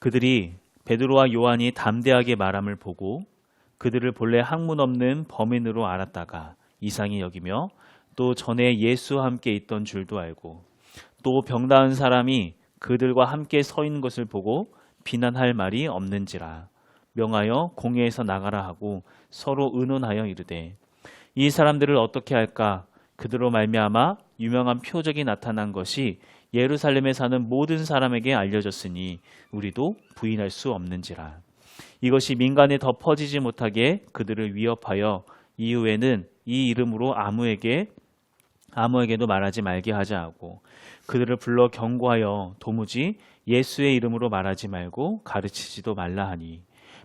그들이 베드로와 요한이 담대하게 말함을 보고 그들을 본래 학문 없는 범인으로 알았다가 이상히 여기며 또 전에 예수와 함께 있던 줄도 알고 또 병나은 사람이 그들과 함께 서 있는 것을 보고 비난할 말이 없는지라 명하여 공회에서 나가라 하고 서로 의논하여 이르되 이 사람들을 어떻게 할까? 그들로 말미암아 유명한 표적이 나타난 것이 예루살렘에 사는 모든 사람에게 알려졌으니 우리도 부인할 수 없는지라. 이것이 민간에 더 퍼지지 못하게 그들을 위협하여 이후에는 이 이름으로 아무에게도 말하지 말게 하자 하고 그들을 불러 경고하여 도무지 예수의 이름으로 말하지 말고 가르치지도 말라 하니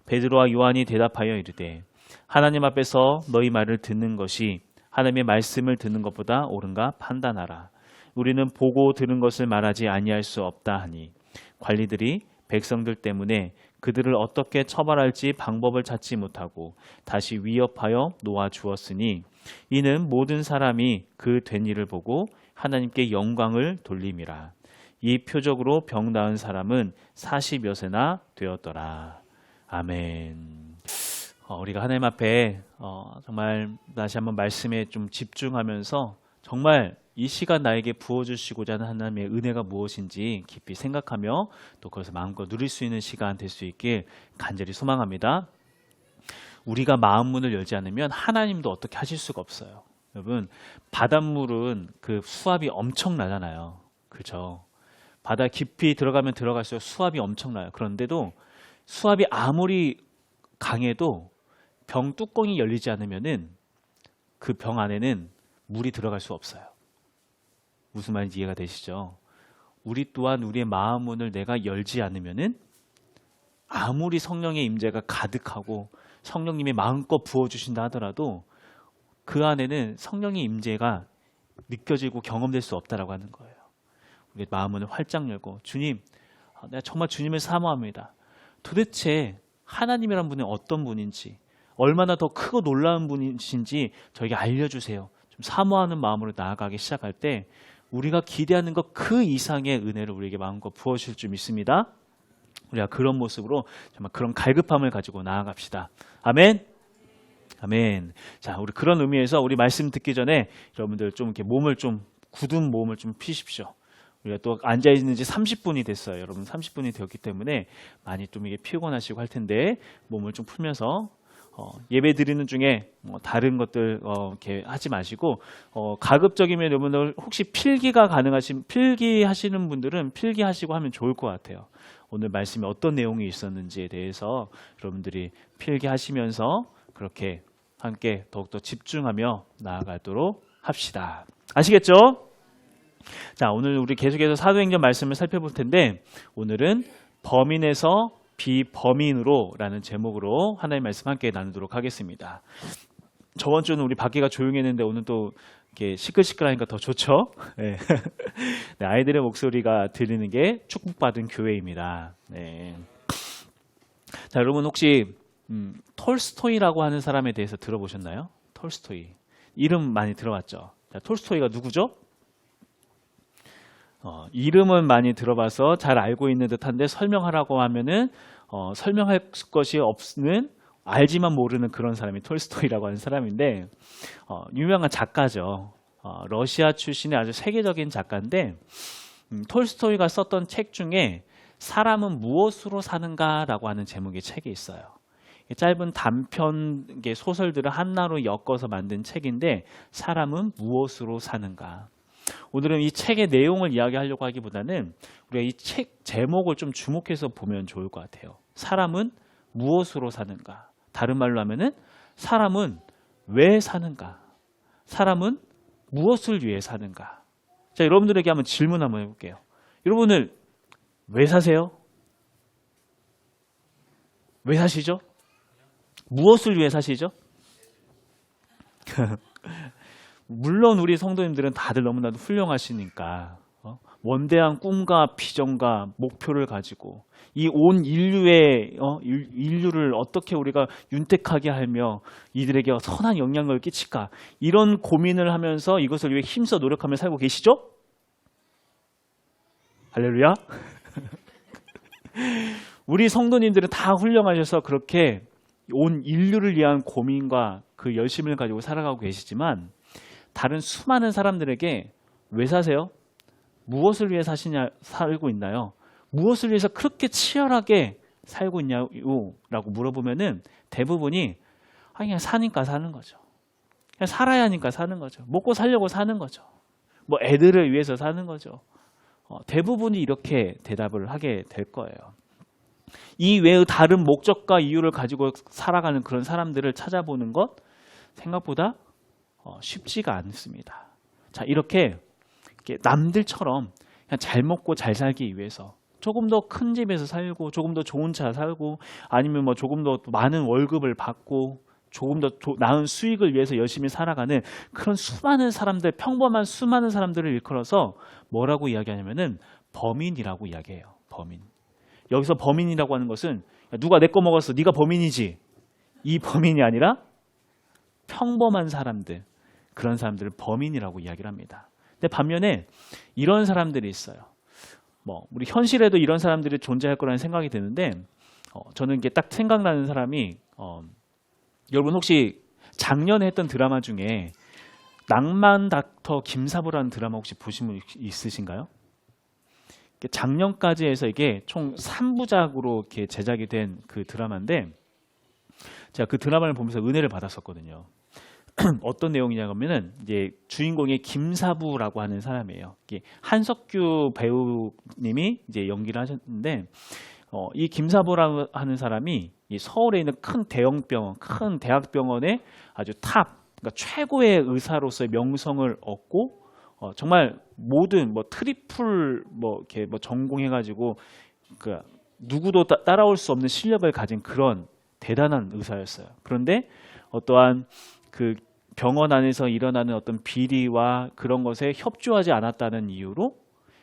베드로와 요한이 대답하여 이르되 하나님 앞에서 너희 말을 듣는 것이 하나님의 말씀을 듣는 것보다 옳은가 판단하라. 우리는 보고 들은 것을 말하지 아니할 수 없다 하니 관리들이 백성들 때문에 그들을 어떻게 처벌할지 방법을 찾지 못하고 다시 위협하여 놓아 주었으니 이는 모든 사람이 그 된 일을 보고 하나님께 영광을 돌림이라. 이 표적으로 병 나은 사람은 40여 세나 되었더라. 아멘. 우리가 하나님 앞에 정말 다시 한번 말씀에 좀 집중하면서 정말 이 시간 나에게 부어주시고자 하는 하나님의 은혜가 무엇인지 깊이 생각하며 또 그것을 마음껏 누릴 수 있는 시간 될 수 있길 간절히 소망합니다. 우리가 마음 문을 열지 않으면 하나님도 어떻게 하실 수가 없어요. 여러분, 바닷물은 그 수압이 엄청나잖아요. 그렇죠? 바다 깊이 들어가면 들어갈수록 수압이 엄청나요. 그런데도 수압이 아무리 강해도 병 뚜껑이 열리지 않으면은 그 병 안에는 물이 들어갈 수 없어요. 무슨 말인지 이해가 되시죠? 우리 또한 우리의 마음 문을 내가 열지 않으면은 아무리 성령의 임재가 가득하고 성령님이 마음껏 부어주신다 하더라도 그 안에는 성령의 임재가 느껴지고 경험될 수 없다라고 하는 거예요. 우리의 마음 문을 활짝 열고 주님, 내가 정말 주님을 사모합니다. 도대체 하나님이란 분이 어떤 분인지 얼마나 더 크고 놀라운 분이신지 저에게 알려주세요. 좀 사모하는 마음으로 나아가기 시작할 때 우리가 기대하는 것 그 이상의 은혜를 우리에게 마음껏 부어주실 줄 믿습니다. 우리가 그런 모습으로 정말 그런 갈급함을 가지고 나아갑시다. 아멘. 아멘. 자, 우리 그런 의미에서 우리 말씀 듣기 전에 여러분들 좀 이렇게 굳은 몸을 좀 피십시오. 우리가 또 앉아 있는 지 30분이 됐어요. 여러분 30분이 되었기 때문에 많이 좀 이게 피곤하시고 할 텐데 몸을 좀 풀면서 예배 드리는 중에 다른 것들 이렇게 하지 마시고 가급적이면 여러분들 혹시 필기가 가능하신 필기 하시는 분들은 필기 하시고 하면 좋을 것 같아요. 오늘 말씀에 어떤 내용이 있었는지에 대해서 여러분들이 필기하시면서 그렇게 함께 더욱더 집중하며 나아가도록 합시다. 아시겠죠? 자, 오늘 우리 계속해서 사도행전 말씀을 살펴볼 텐데 오늘은 범인에서 비범인으로 라는 제목으로 하나님의 말씀 함께 나누도록 하겠습니다. 저번 주는 우리 밖에가 조용했는데 오늘 또 이렇게 시끌시끌하니까 더 좋죠? 네. 네, 아이들의 목소리가 들리는 게 축복받은 교회입니다. 네. 자, 여러분 혹시 톨스토이라고 하는 사람에 대해서 들어보셨나요? 톨스토이. 이름 많이 들어봤죠? 자, 톨스토이가 누구죠? 이름은 많이 들어봐서 잘 알고 있는 듯한데 설명하라고 하면은 설명할 것이 없는 알지만 모르는 그런 사람이 톨스토이라고 하는 사람인데 유명한 작가죠. 러시아 출신의 아주 세계적인 작가인데 톨스토이가 썼던 책 중에 사람은 무엇으로 사는가라고 하는 제목의 책이 있어요. 짧은 단편 소설들을 하나로 엮어서 만든 책인데 사람은 무엇으로 사는가. 오늘은 이 책의 내용을 이야기하려고 하기보다는 우리가 이 책 제목을 좀 주목해서 보면 좋을 것 같아요. 사람은 무엇으로 사는가? 다른 말로 하면은 사람은 왜 사는가? 사람은 무엇을 위해 사는가? 자, 여러분들에게 한번 질문 한번 해볼게요. 여러분들 왜 사세요? 왜 사시죠? 무엇을 위해 사시죠? 물론 우리 성도님들은 다들 너무나도 훌륭하시니까 원대한 꿈과 비전과 목표를 가지고 이 온 인류를 어떻게 우리가 윤택하게 하며 이들에게 선한 영향력을 끼칠까 이런 고민을 하면서 이것을 위해 힘써 노력하며 살고 계시죠? 할렐루야. 우리 성도님들은 다 훌륭하셔서 그렇게 온 인류를 위한 고민과 그 열심을 가지고 살아가고 계시지만 다른 수많은 사람들에게 왜 사세요? 무엇을 위해 살고 있나요? 무엇을 위해서 그렇게 치열하게 살고 있냐고 라고 물어보면은 대부분이 그냥 사니까 사는 거죠. 그냥 살아야 하니까 사는 거죠. 먹고 살려고 사는 거죠. 뭐 애들을 위해서 사는 거죠. 대부분이 이렇게 대답을 하게 될 거예요. 이 외의 다른 목적과 이유를 가지고 살아가는 그런 사람들을 찾아보는 것 생각보다 쉽지가 않습니다. 자, 이렇게 남들처럼 그냥 잘 먹고 잘 살기 위해서 조금 더 큰 집에서 살고 조금 더 좋은 차 살고 아니면 뭐 조금 더 많은 월급을 받고 조금 더 나은 수익을 위해서 열심히 살아가는 그런 수많은 사람들, 평범한 수많은 사람들을 일컬어서 뭐라고 이야기하냐면은 범인이라고 이야기해요. 범인. 여기서 범인이라고 하는 것은 누가 내 거 먹었어, 네가 범인이지, 이 범인이 아니라 평범한 사람들, 그런 사람들을 범인이라고 이야기를 합니다. 근데 반면에 이런 사람들이 있어요. 우리 현실에도 이런 사람들이 존재할 거라는 생각이 드는데 저는 이게 딱 생각나는 사람이 여러분 혹시 작년에 했던 드라마 중에 낭만 닥터 김사부라는 드라마 혹시 보신 분 있으신가요? 작년까지 해서 이게 총 3부작으로 이렇게 제작이 된 그 드라마인데 제가 그 드라마를 보면서 은혜를 받았었거든요. 어떤 내용이냐면은 이제 주인공이 김사부라고 하는 사람이에요. 한석규 배우님이 이제 연기를 하셨는데 이 김사부라고 하는 사람이 이 서울에 있는 큰 대형병원, 큰 대학병원의 아주 그러니까 최고의 의사로서의 명성을 얻고 정말 모든 트리플 이렇게 전공해가지고 그 누구도 따라올 수 없는 실력을 가진 그런 대단한 의사였어요. 그런데 어떠한 그 병원 안에서 일어나는 어떤 비리와 그런 것에 협조하지 않았다는 이유로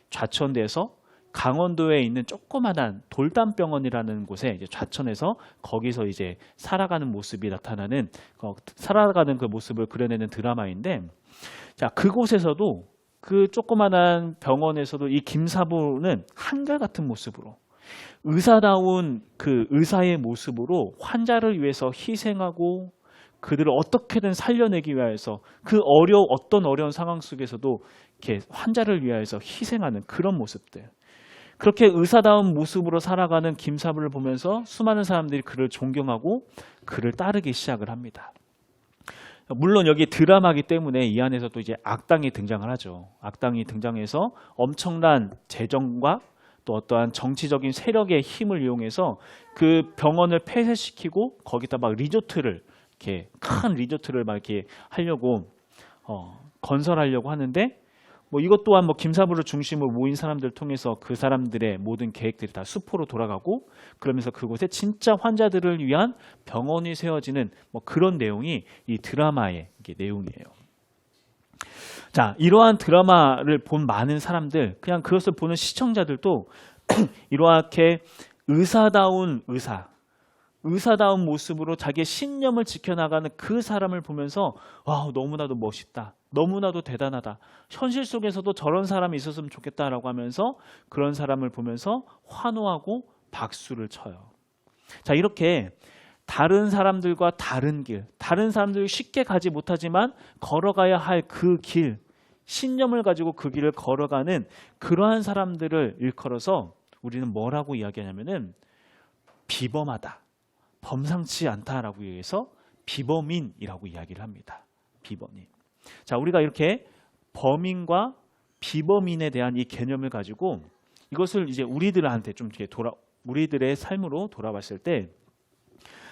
좌천돼서 강원도에 있는 조그마한 돌담병원이라는 곳에 이제 좌천해서 거기서 이제 살아가는 모습이 나타나는 살아가는 그 모습을 그려내는 드라마인데 자, 그곳에서도 그 조그마한 병원에서도 이 김사부는 한결같은 모습으로 의사다운 그 의사의 모습으로 환자를 위해서 희생하고 그들을 어떻게든 살려내기 위해서 어떤 어려운 상황 속에서도 이렇게 환자를 위해서 희생하는 그런 모습들. 그렇게 의사다운 모습으로 살아가는 김사부를 보면서 수많은 사람들이 그를 존경하고 그를 따르기 시작을 합니다. 물론 여기 드라마이기 때문에 이 안에서 또 이제 악당이 등장을 하죠. 악당이 등장해서 엄청난 재정과 또 어떠한 정치적인 세력의 힘을 이용해서 그 병원을 폐쇄시키고 거기다 막 리조트를 이렇게 큰 리조트를 막 이렇게 하려고 건설하려고 하는데 이것 또한 김사부를 중심으로 모인 사람들을 통해서 그 사람들의 모든 계획들이 다 수포로 돌아가고 그러면서 그곳에 진짜 환자들을 위한 병원이 세워지는 그런 내용이 이 드라마의 내용이에요. 자, 이러한 드라마를 본 많은 사람들, 그냥 그것을 보는 시청자들도 이렇게 의사다운 모습으로 자기의 신념을 지켜나가는 그 사람을 보면서 와, 너무나도 멋있다. 너무나도 대단하다. 현실 속에서도 저런 사람이 있었으면 좋겠다라고 하면서 그런 사람을 보면서 환호하고 박수를 쳐요. 자, 이렇게 다른 사람들과 다른 길, 다른 사람들이 쉽게 가지 못하지만 걸어가야 할 그 길, 신념을 가지고 그 길을 걸어가는 그러한 사람들을 일컬어서 우리는 뭐라고 이야기하냐면은 비범하다. 범상치 않다라고 해서 비범인이라고 이야기를 합니다. 비범인. 자, 우리가 이렇게 범인과 비범인에 대한 이 개념을 가지고 이것을 이제 우리들한테 좀 이렇게 우리들의 삶으로 돌아봤을 때,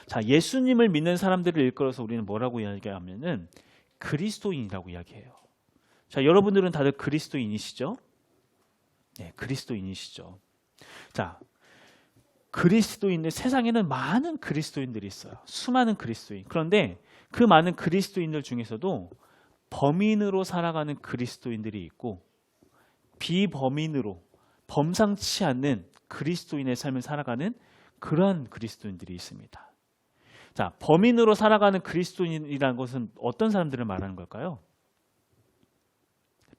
자, 예수님을 믿는 사람들을 일컬어서 우리는 뭐라고 이야기하면은 그리스도인이라고 이야기해요. 자, 여러분들은 다들 그리스도인이시죠? 네, 그리스도인이시죠. 자, 그리스도인들, 세상에는 많은 그리스도인들이 있어요. 수많은 그리스도인. 그런데 그 많은 그리스도인들 중에서도 범인으로 살아가는 그리스도인들이 있고 비범인으로 범상치 않는 그리스도인의 삶을 살아가는 그러한 그리스도인들이 있습니다. 자, 범인으로 살아가는 그리스도인이라는 것은 어떤 사람들을 말하는 걸까요?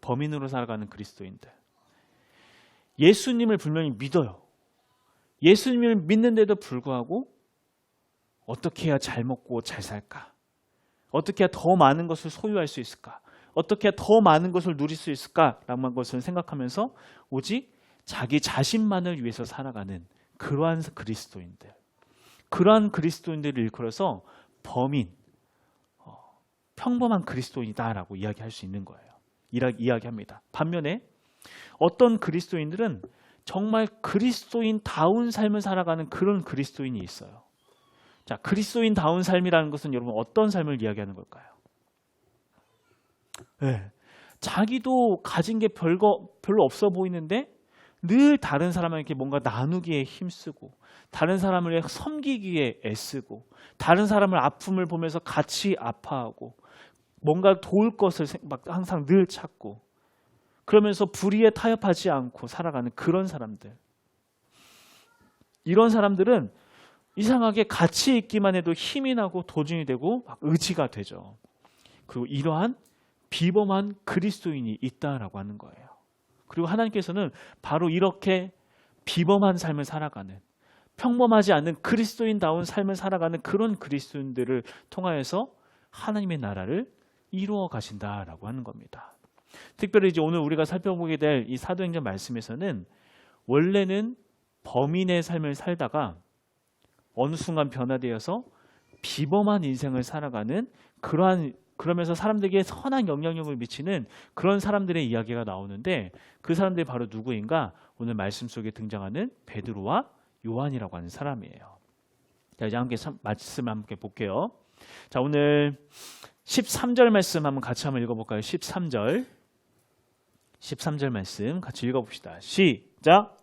범인으로 살아가는 그리스도인들. 예수님을 분명히 믿어요. 예수님을 믿는데도 불구하고 어떻게 해야 잘 먹고 잘 살까? 어떻게 해야 더 많은 것을 소유할 수 있을까? 어떻게 해야 더 많은 것을 누릴 수 있을까라는 것을 생각하면서 오직 자기 자신만을 위해서 살아가는 그러한 그리스도인들. 그러한 그리스도인들을 일컬어서 범인, 평범한 그리스도인이다라고 이야기할 수 있는 거예요. 이야기합니다. 반면에 어떤 그리스도인들은 정말 그리스도인다운 삶을 살아가는 그런 그리스도인이 있어요. 자, 그리스도인다운 삶이라는 것은 여러분 어떤 삶을 이야기하는 걸까요? 네. 자기도 가진 게 별로 없어 보이는데 늘 다른 사람에게 뭔가 나누기에 힘쓰고 다른 사람을 섬기기에 애쓰고 다른 사람을 아픔을 보면서 같이 아파하고 뭔가 도울 것을 막 항상 늘 찾고 그러면서 불의에 타협하지 않고 살아가는 그런 사람들. 이런 사람들은 이상하게 같이 있기만 해도 힘이 나고 도전이 되고 막 의지가 되죠. 그리고 이러한 비범한 그리스도인이 있다라고 하는 거예요. 그리고 하나님께서는 바로 이렇게 비범한 삶을 살아가는 평범하지 않은 그리스도인다운 삶을 살아가는 그런 그리스도인들을 통하여서 하나님의 나라를 이루어 가신다라고 하는 겁니다. 특별히 이제 오늘 우리가 살펴보게 될 이 사도행전 말씀에서는 원래는 범인의 삶을 살다가 어느 순간 변화되어서 비범한 인생을 살아가는 그러면서 사람들에게 선한 영향력을 미치는 그런 사람들의 이야기가 나오는데 그 사람들이 바로 누구인가? 오늘 말씀 속에 등장하는 베드로와 요한이라고 하는 사람이에요. 자, 이제 함께 말씀을 함께 볼게요. 자, 오늘 13절 말씀 같이 한번 읽어볼까요? 13절 말씀 같이 읽어봅시다. 시작!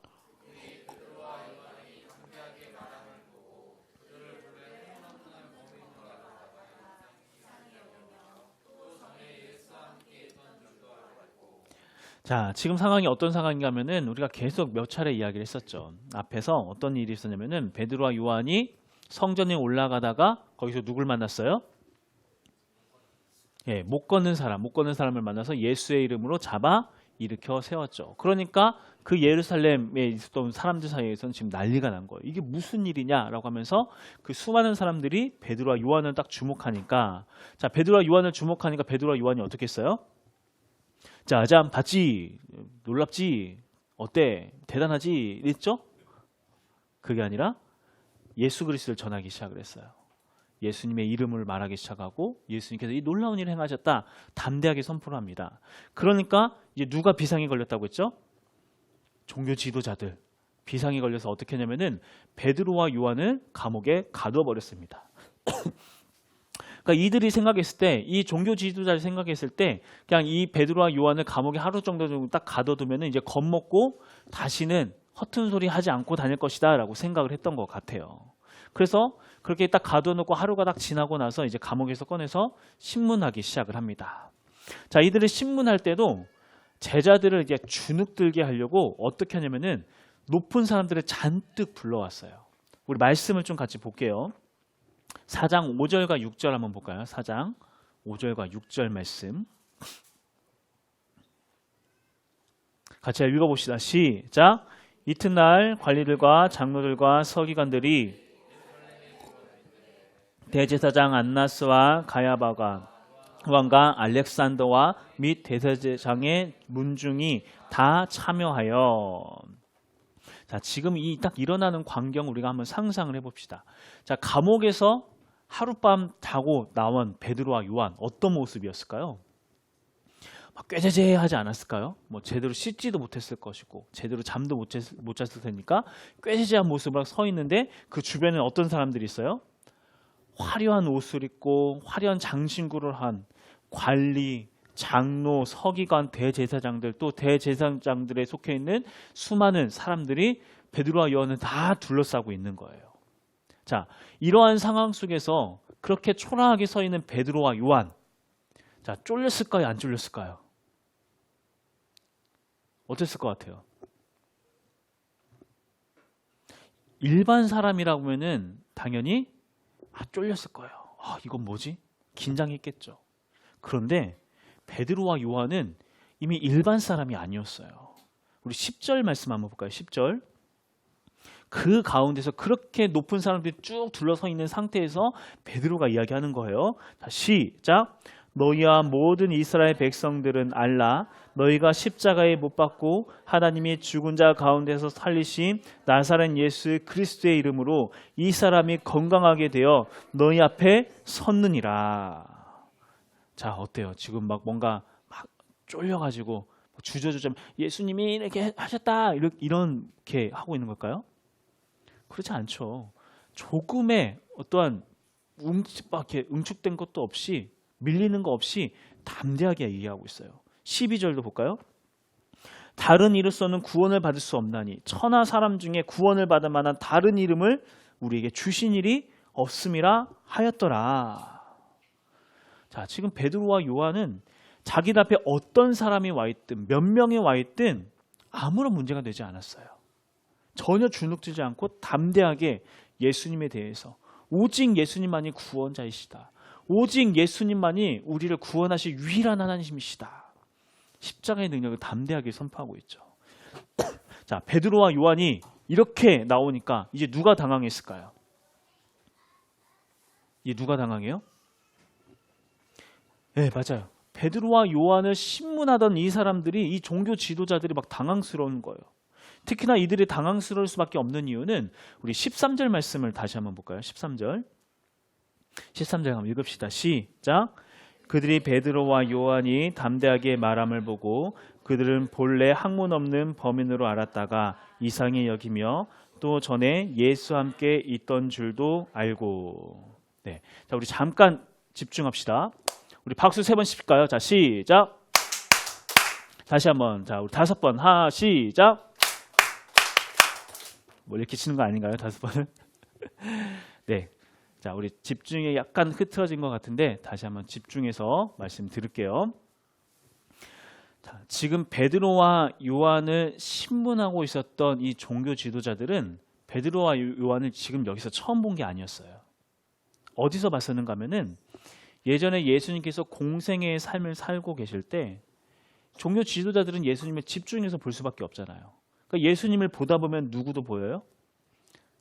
자, 지금 상황이 어떤 상황인가 하면은 우리가 계속 몇 차례 이야기를 했었죠. 앞에서 어떤 일이 있었냐면은 베드로와 요한이 성전에 올라가다가 거기서 누굴 만났어요? 예, 못 걷는 사람을 만나서 예수의 이름으로 잡아 일으켜 세웠죠. 그러니까 그 예루살렘에 있었던 사람들 사이에서는 지금 난리가 난 거예요. 이게 무슨 일이냐라고 하면서 그 수많은 사람들이 베드로와 요한을 딱 주목하니까 자, 베드로와 요한을 주목하니까 베드로와 요한이 어떻게 했어요? 자, 봤지? 놀랍지? 어때? 대단하지? 이랬죠? 그게 아니라 예수 그리스도를 전하기 시작을 했어요. 예수님의 이름을 말하기 시작하고 예수님께서 이 놀라운 일을 행하셨다. 담대하게 선포를 합니다. 그러니까 이제 누가 비상이 걸렸다고 했죠? 종교 지도자들. 비상이 걸려서 어떻게 했냐면은 베드로와 요한을 감옥에 가두어 버렸습니다. 그러니까 이들이 생각했을 때, 이 종교 지도자를 생각했을 때, 그냥 이 베드로와 요한을 감옥에 하루 정도 딱 가둬두면 이제 겁먹고 다시는 허튼 소리 하지 않고 다닐 것이다라고 생각을 했던 것 같아요. 그래서 그렇게 딱 가둬놓고 하루가 딱 지나고 나서 이제 감옥에서 꺼내서 신문하기 시작을 합니다. 자, 이들을 신문할 때도 제자들을 이제 주눅들게 하려고 어떻게 하냐면은 높은 사람들을 잔뜩 불러왔어요. 우리 말씀을 좀 같이 볼게요. 4장 5절과 6절 한번 볼까요? 4장 5절과 6절 말씀 같이 읽어봅시다. 시작! 이튿날 관리들과 장로들과 서기관들이 대제사장 안나스와 가야바가 왕과 알렉산더와 및 대제사장의 문중이 다 참여하여 자, 지금 이 딱 일어나는 광경 우리가 한번 상상을 해봅시다. 자, 감옥에서 하룻밤 자고 나온 베드로와 요한 어떤 모습이었을까요? 막 꾀죄죄하지 않았을까요? 뭐 제대로 씻지도 못했을 것이고 제대로 잠도 못 잤을 테니까 꾀죄죄한 모습으로 서 있는데 그 주변에 어떤 사람들이 있어요? 화려한 옷을 입고 화려한 장신구를 한 관리, 장로, 서기관, 대제사장들 또 대제사장들에 속해 있는 수많은 사람들이 베드로와 요한을 다 둘러싸고 있는 거예요. 자, 이러한 상황 속에서 그렇게 초라하게 서 있는 베드로와 요한, 자, 쫄렸을까요? 안 쫄렸을까요? 어땠을 것 같아요? 일반 사람이라고 하면은 당연히 쫄렸을 거예요. 이건 뭐지? 긴장했겠죠. 그런데 베드로와 요한은 이미 일반 사람이 아니었어요. 우리 10절 말씀 한번 볼까요? 10절. 그 가운데서 그렇게 높은 사람들이 쭉 둘러서 있는 상태에서 베드로가 이야기하는 거예요. 자, 시작. 너희와 모든 이스라엘 백성들은 알라. 너희가 십자가에 못 박고 하나님이 죽은 자 가운데서 살리신 나사렛 예수 그리스도의 이름으로 이 사람이 건강하게 되어 너희 앞에 섰느니라. 자, 어때요? 지금 막 뭔가 막 쫄려가지고 주저주저 예수님이 이렇게 하셨다 이렇게 하고 있는 걸까요? 그렇지 않죠. 조금의 어떠한 응축된 것도 없이 밀리는 거 없이 담대하게 얘기하고 있어요. 12절도 볼까요? 다른 이로서는 구원을 받을 수 없나니 천하 사람 중에 구원을 받을 만한 다른 이름을 우리에게 주신 일이 없음이라 하였더라. 자, 지금 베드로와 요한은 자기들 앞에 어떤 사람이 와 있든 몇 명이 와 있든 아무런 문제가 되지 않았어요. 전혀 주눅들지 않고 담대하게 예수님에 대해서 오직 예수님만이 구원자이시다. 오직 예수님만이 우리를 구원하실 유일한 하나님이시다. 십자가의 능력을 담대하게 선포하고 있죠. 자, 베드로와 요한이 이렇게 나오니까 이제 누가 당황했을까요? 이제 누가 당황해요? 네, 맞아요. 베드로와 요한을 신문하던 이 사람들이, 이 종교 지도자들이 막 당황스러운 거예요. 특히나 이들이 당황스러울 수밖에 없는 이유는 우리 13절 말씀을 다시 한번 볼까요? 13절 한번 읽읍시다. 시작. 그들이 베드로와 요한이 담대하게 말함을 보고 그들은 본래 학문 없는 범인으로 알았다가 이상히 여기며 또 전에 예수와 함께 있던 줄도 알고. 네, 자, 우리 잠깐 집중합시다. 우리 박수 3번 칠까요? 자, 시작. 다시 한번. 자, 우리 5번. 시작. 뭐 이렇게 치는 거 아닌가요? 5번은? 네. 자, 우리 집중이 약간 흐트러진 것 같은데 다시 한번 집중해서 말씀 드릴게요. 자, 지금 베드로와 요한을 신문하고 있었던 이 종교 지도자들은 베드로와 요한을 지금 여기서 처음 본 게 아니었어요. 어디서 봤었는가 하면은 예전에 예수님께서 공생애의 삶을 살고 계실 때 종교 지도자들은 예수님을 집중해서 볼 수밖에 없잖아요. 그러니까 예수님을 보다 보면 누구도 보여요?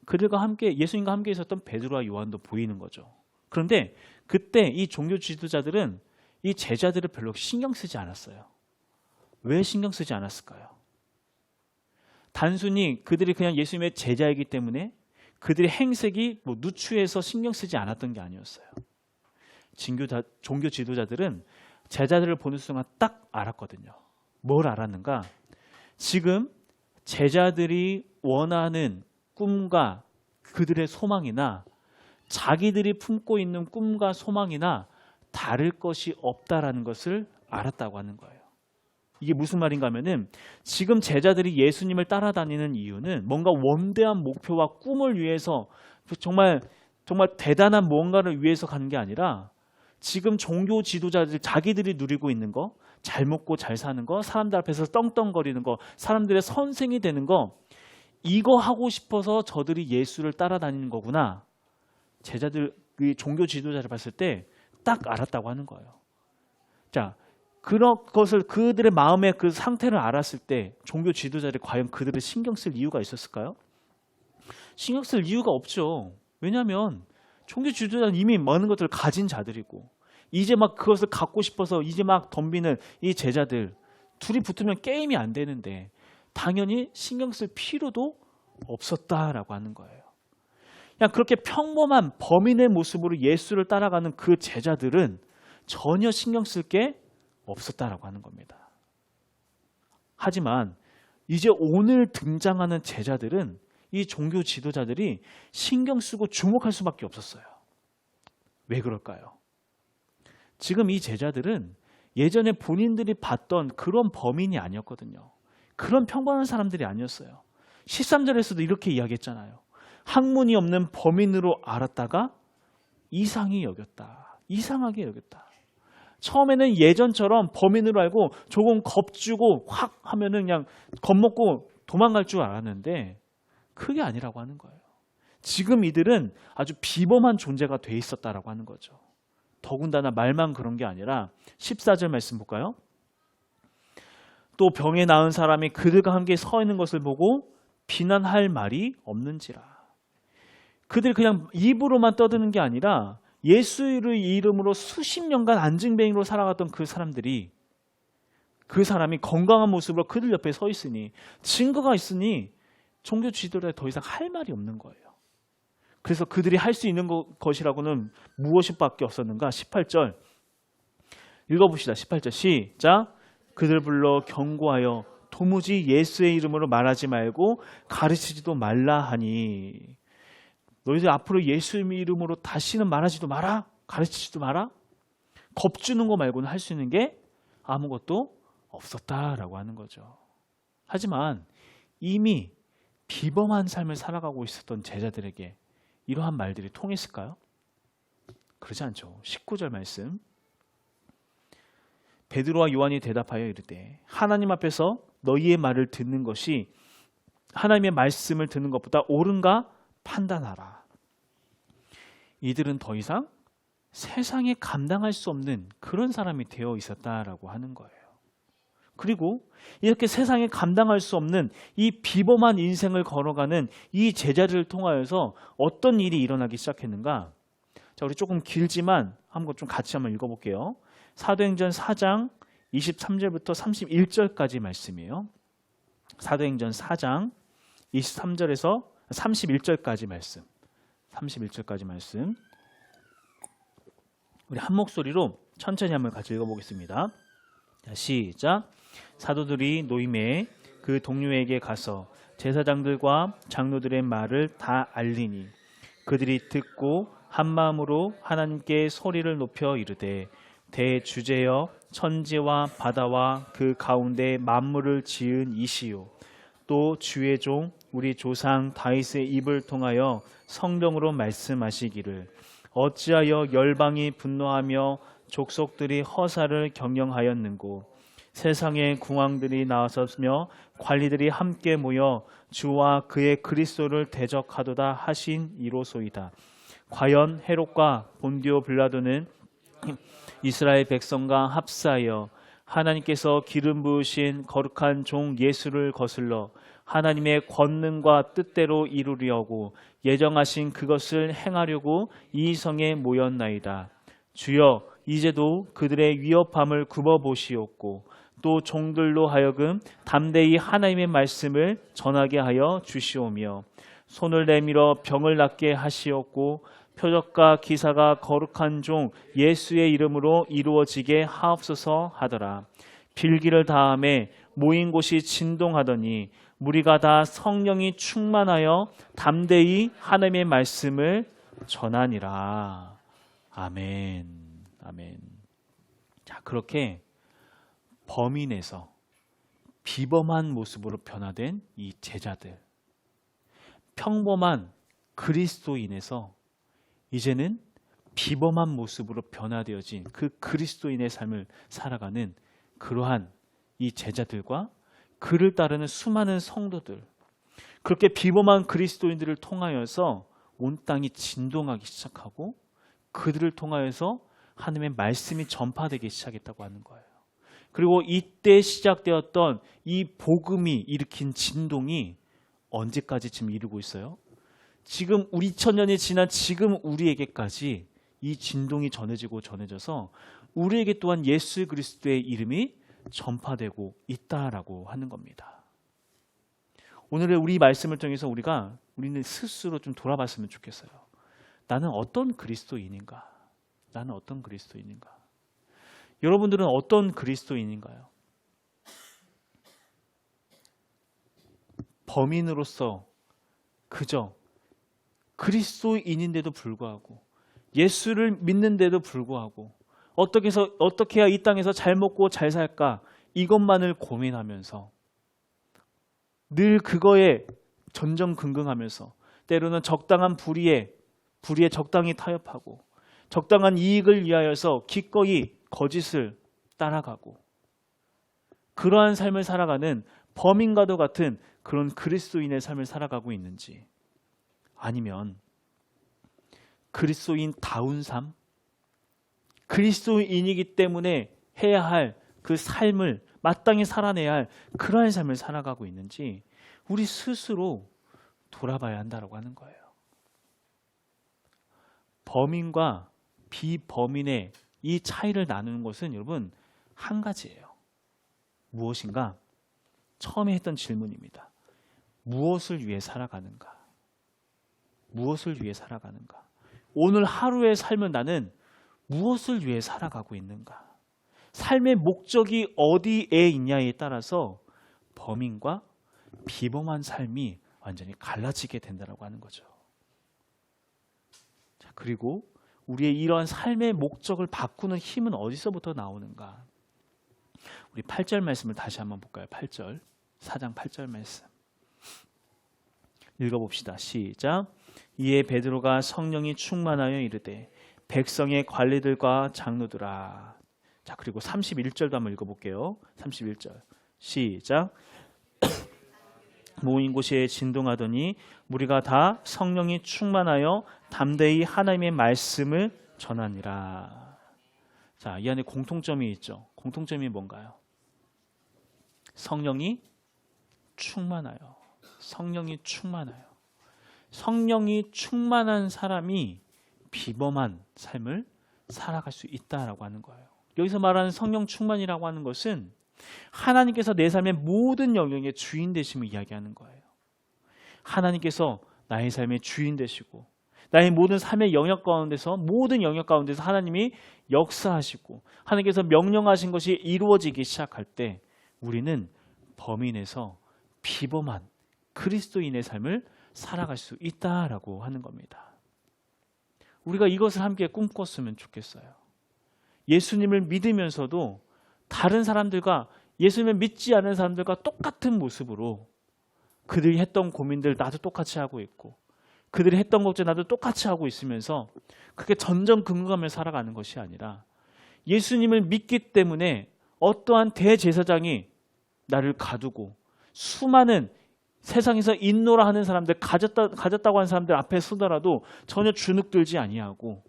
그들과 함께, 예수님과 함께 있었던 베드로와 요한도 보이는 거죠. 그런데 그때 이 종교 지도자들은 이 제자들을 별로 신경 쓰지 않았어요. 왜 신경 쓰지 않았을까요? 단순히 그들이 그냥 예수님의 제자이기 때문에 그들의 행색이 누추해서 신경 쓰지 않았던 게 아니었어요. 종교 지도자들은 제자들을 보는 순간 딱 알았거든요. 뭘 알았는가? 지금 제자들이 원하는 꿈과 그들의 소망이나 자기들이 품고 있는 꿈과 소망이나 다를 것이 없다라는 것을 알았다고 하는 거예요. 이게 무슨 말인가 하면은 지금 제자들이 예수님을 따라다니는 이유는 뭔가 원대한 목표와 꿈을 위해서 정말 대단한 무언가를 위해서 가는 게 아니라 지금 종교 지도자들 자기들이 누리고 있는 거, 잘 먹고 잘 사는 거, 사람들 앞에서 떵떵거리는 거, 사람들의 선생이 되는 거, 이거 하고 싶어서 저들이 예수를 따라다니는 거구나. 제자들, 종교 지도자를 봤을 때 딱 알았다고 하는 거예요. 자, 그런 것을 그들의 마음의 그 상태를 알았을 때 종교 지도자들이 과연 그들을 신경 쓸 이유가 있었을까요? 신경 쓸 이유가 없죠. 왜냐하면 종교 지도자는 이미 많은 것들을 가진 자들이고 이제 막 그것을 갖고 싶어서 이제 막 덤비는 이 제자들 둘이 붙으면 게임이 안 되는데 당연히 신경 쓸 필요도 없었다라고 하는 거예요. 그냥 그렇게 평범한 범인의 모습으로 예수를 따라가는 그 제자들은 전혀 신경 쓸 게 없었다라고 하는 겁니다. 하지만 이제 오늘 등장하는 제자들은 이 종교 지도자들이 신경 쓰고 주목할 수밖에 없었어요. 왜 그럴까요? 지금 이 제자들은 예전에 본인들이 봤던 그런 범인이 아니었거든요. 그런 평범한 사람들이 아니었어요. 13절에서도 이렇게 이야기했잖아요. 학문이 없는 범인으로 알았다가 이상히 여겼다. 이상하게 여겼다. 처음에는 예전처럼 범인으로 알고 조금 겁주고 확 하면은 그냥 겁먹고 도망갈 줄 알았는데 그게 아니라고 하는 거예요. 지금 이들은 아주 비범한 존재가 돼 있었다라고 하는 거죠. 더군다나 말만 그런 게 아니라 14절 말씀 볼까요? 또 병에 나은 사람이 그들과 함께 서 있는 것을 보고 비난할 말이 없는지라. 그들이 그냥 입으로만 떠드는 게 아니라 예수의 이름으로 수십 년간 안증뱅이로 살아갔던 그 사람들이, 그 사람이 건강한 모습으로 그들 옆에 서 있으니, 증거가 있으니 종교 지도자에 더 이상 할 말이 없는 거예요. 그래서 그들이 할 수 있는 것이라고는 무엇밖에 없었는가? 18절 읽어봅시다. 18절 시작. 그들 불러 경고하여 도무지 예수의 이름으로 말하지 말고 가르치지도 말라 하니. 너희들 앞으로 예수의 이름으로 다시는 말하지도 마라, 가르치지도 마라. 겁주는 거 말고는 할 수 있는 게 아무것도 없었다라고 하는 거죠. 하지만 이미 비범한 삶을 살아가고 있었던 제자들에게 이러한 말들이 통했을까요? 그러지 않죠. 19절 말씀. 베드로와 요한이 대답하여 이르되 하나님 앞에서 너희의 말을 듣는 것이 하나님의 말씀을 듣는 것보다 옳은가 판단하라. 이들은 더 이상 세상에 감당할 수 없는 그런 사람이 되어 있었다라고 하는 거예요. 그리고 이렇게 세상에 감당할 수 없는 이 비범한 인생을 걸어가는 이 제자들을 통하여서 어떤 일이 일어나기 시작했는가? 자, 우리 조금 길지만 한번 좀 같이 한번 읽어볼게요. 사도행전 4장 23절부터 31절까지 말씀이에요. 사도행전 4장 23절에서 31절까지 말씀. 31절까지 말씀. 우리 한 목소리로 천천히 한번 같이 읽어보겠습니다. 자, 시작. 사도들이 노임에 그 동료에게 가서 제사장들과 장로들의 말을 다 알리니 그들이 듣고 한 마음으로 하나님께 소리를 높여 이르되 대주제여 천지와 바다와 그 가운데 만물을 지은 이시요 또 주의 종 우리 조상 다윗의 입을 통하여 성령으로 말씀하시기를 어찌하여 열방이 분노하며 족속들이 허사를 경영하였는고 세상의 궁왕들이 나서며 관리들이 함께 모여 주와 그의 그리스도를 대적하도다 하신 이로소이다. 과연 헤롯과 본디오 빌라도는 이스라엘 백성과 합사하여 하나님께서 기름 부으신 거룩한 종 예수를 거슬러 하나님의 권능과 뜻대로 이루려고 예정하신 그것을 행하려고 이 성에 모였나이다. 주여 이제도 그들의 위협함을 굽어보시옵고 또 종들로 하여금 담대히 하나님의 말씀을 전하게 하여 주시오며 손을 내밀어 병을 낫게 하시옵고 표적과 기사가 거룩한 종 예수의 이름으로 이루어지게 하옵소서 하더라. 빌기를 다함에 모인 곳이 진동하더니 무리가 다 성령이 충만하여 담대히 하나님의 말씀을 전하니라. 아멘. 아멘. 자, 그렇게 범인에서 비범한 모습으로 변화된 이 제자들, 평범한 그리스도인에서 이제는 비범한 모습으로 변화되어진 그 그리스도인의 삶을 살아가는 그러한 이 제자들과 그를 따르는 수많은 성도들, 그렇게 비범한 그리스도인들을 통하여서 온 땅이 진동하기 시작하고 그들을 통하여서 하나님의 말씀이 전파되기 시작했다고 하는 거예요. 그리고 이때 시작되었던 이 복음이 일으킨 진동이 언제까지 지금 이루고 있어요? 지금 우리 2000년이 지난 지금 우리에게까지 이 진동이 전해져서 우리에게 또한 예수 그리스도의 이름이 전파되고 있다라고 하는 겁니다. 오늘의 우리 말씀을 통해서 우리는 스스로 좀 돌아봤으면 좋겠어요. 나는 어떤 그리스도인인가? 나는 어떤 그리스도인인가? 여러분들은 어떤 그리스도인인가요? 범인으로서 그저 그리스도인인데도 불구하고 예수를 믿는데도 불구하고 어떻게 해야 이 땅에서 잘 먹고 잘 살까 이것만을 고민하면서 늘 그거에 전전긍긍하면서 때로는 적당한 불의에 적당히 타협하고 적당한 이익을 위하여서 기꺼이 거짓을 따라가고 그러한 삶을 살아가는 범인과도 같은 그런 그리스도인의 삶을 살아가고 있는지, 아니면 그리스도인다운 삶, 그리스도인이기 때문에 해야 할 그 삶을 마땅히 살아내야 할 그러한 삶을 살아가고 있는지, 우리 스스로 돌아봐야 한다라고 하는 거예요. 범인과 비범인의 이 차이를 나누는 것은 여러분 한 가지예요. 무엇인가? 처음에 했던 질문입니다. 무엇을 위해 살아가는가? 무엇을 위해 살아가는가? 오늘 하루의 삶은 나는 무엇을 위해 살아가고 있는가? 삶의 목적이 어디에 있냐에 따라서 범인과 비범한 삶이 완전히 갈라지게 된다고 하는 거죠. 자, 그리고 우리의 이러한 삶의 목적을 바꾸는 힘은 어디서부터 나오는가? 우리 8절 말씀을 다시 한번 볼까요? 8절, 4장 8절 말씀 읽어봅시다. 시작. 이에 베드로가 성령이 충만하여 이르되 백성의 관리들과 장로들아. 자, 그리고 31절도 한번 읽어볼게요. 31절 시작. 모인 곳에 진동하더니 무리가 다 성령이 충만하여 담대히 하나님의 말씀을 전하니라. 자, 이 안에 공통점이 있죠. 공통점이 뭔가요? 성령이 충만하여. 성령이 충만하여. 성령이 충만한 사람이 비범한 삶을 살아갈 수 있다라고 하는 거예요. 여기서 말하는 성령 충만이라고 하는 것은 하나님께서 내 삶의 모든 영역의 주인 되심을 이야기하는 거예요. 하나님께서 나의 삶의 주인 되시고 나의 모든 삶의 영역 가운데서 모든 영역 가운데서 하나님이 역사하시고 하나님께서 명령하신 것이 이루어지기 시작할 때 우리는 범인에서 비범한 그리스도인의 삶을 살아갈 수 있다라고 하는 겁니다. 우리가 이것을 함께 꿈꿨으면 좋겠어요. 예수님을 믿으면서도 다른 사람들과 예수님을 믿지 않은 사람들과 똑같은 모습으로 그들이 했던 고민들 나도 똑같이 하고 있고 그들이 했던 걱정 나도 똑같이 하고 있으면서 그게 전전긍긍하며 살아가는 것이 아니라 예수님을 믿기 때문에 어떠한 대제사장이 나를 가두고 수많은 세상에서 인노라 하는 사람들 가졌다고 하는 사람들 앞에 서더라도 전혀 주눅들지 아니하고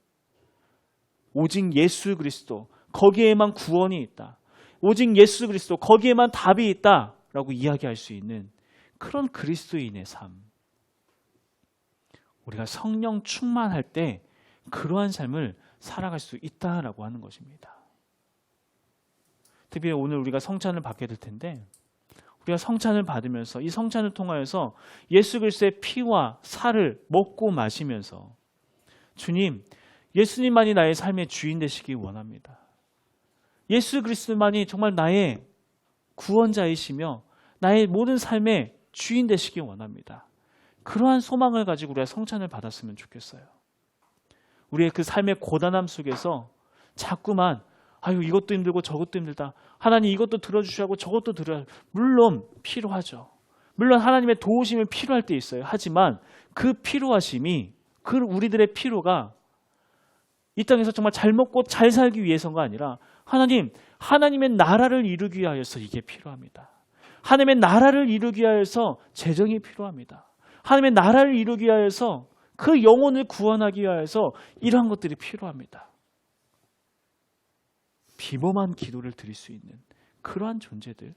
오직 예수 그리스도 거기에만 구원이 있다. 오직 예수 그리스도 거기에만 답이 있다라고 이야기할 수 있는 그런 그리스도인의 삶. 우리가 성령 충만할 때 그러한 삶을 살아갈 수 있다라고 하는 것입니다. 특히 오늘 우리가 성찬을 받게 될 텐데 우리가 성찬을 받으면서 이 성찬을 통하여서 예수 그리스도의 피와 살을 먹고 마시면서 주님, 예수님만이 나의 삶의 주인 되시기 원합니다. 예수 그리스도만이 정말 나의 구원자이시며 나의 모든 삶의 주인 되시기 원합니다. 그러한 소망을 가지고 우리가 성찬을 받았으면 좋겠어요. 우리의 그 삶의 고단함 속에서 자꾸만 아유 이것도 힘들고 저것도 힘들다. 하나님 이것도 들어주시고 저것도 들어야 물론 필요하죠. 물론 하나님의 도우심이 필요할 때 있어요. 하지만 그 필요하심이 그 우리들의 필요가 이 땅에서 정말 잘 먹고 잘 살기 위해서가 아니라 하나님의 나라를 이루기 위하여서 이게 필요합니다. 하나님의 나라를 이루기 위하여서 재정이 필요합니다. 하나님의 나라를 이루기 위하여서 그 영혼을 구원하기 위하여서 이러한 것들이 필요합니다. 비범한 기도를 드릴 수 있는 그러한 존재들,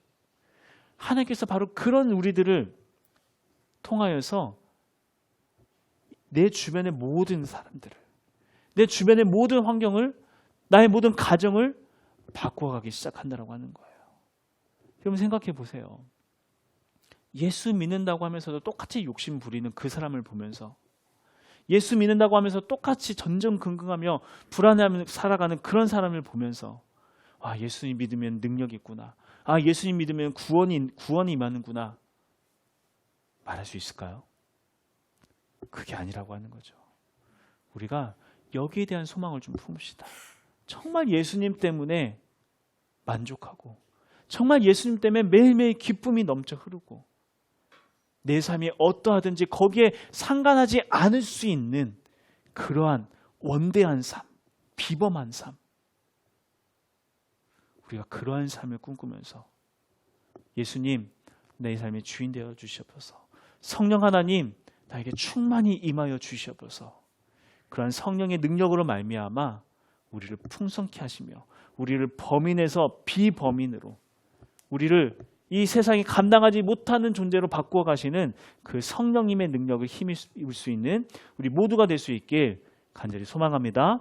하나님께서 바로 그런 우리들을 통하여서 내 주변의 모든 사람들을, 내 주변의 모든 환경을, 나의 모든 가정을 바꿔가기 시작한다고 하는 거예요. 여러분 생각해 보세요. 예수 믿는다고 하면서도 똑같이 욕심 부리는 그 사람을 보면서, 예수 믿는다고 하면서 똑같이 전전긍긍하며 불안해하며 살아가는 그런 사람을 보면서, 와, 예수님 믿으면 능력이 있구나. 아, 예수님 믿으면 구원이 임하는구나. 말할 수 있을까요? 그게 아니라고 하는 거죠. 우리가 여기에 대한 소망을 좀 품읍시다. 정말 예수님 때문에 만족하고, 정말 예수님 때문에 매일매일 기쁨이 넘쳐 흐르고, 내 삶이 어떠하든지 거기에 상관하지 않을 수 있는 그러한 원대한 삶, 비범한 삶. 우리가 그러한 삶을 꿈꾸면서 예수님, 내 삶의 주인 되어 주시옵소서. 성령 하나님, 나에게 충만히 임하여 주시옵소서. 그러한 성령의 능력으로 말미암아 우리를 풍성케 하시며 우리를 범인에서 비범인으로, 우리를 이 세상이 감당하지 못하는 존재로 바꾸어 가시는 그 성령님의 능력을 힘입을 수 있는 우리 모두가 될 수 있길 간절히 소망합니다.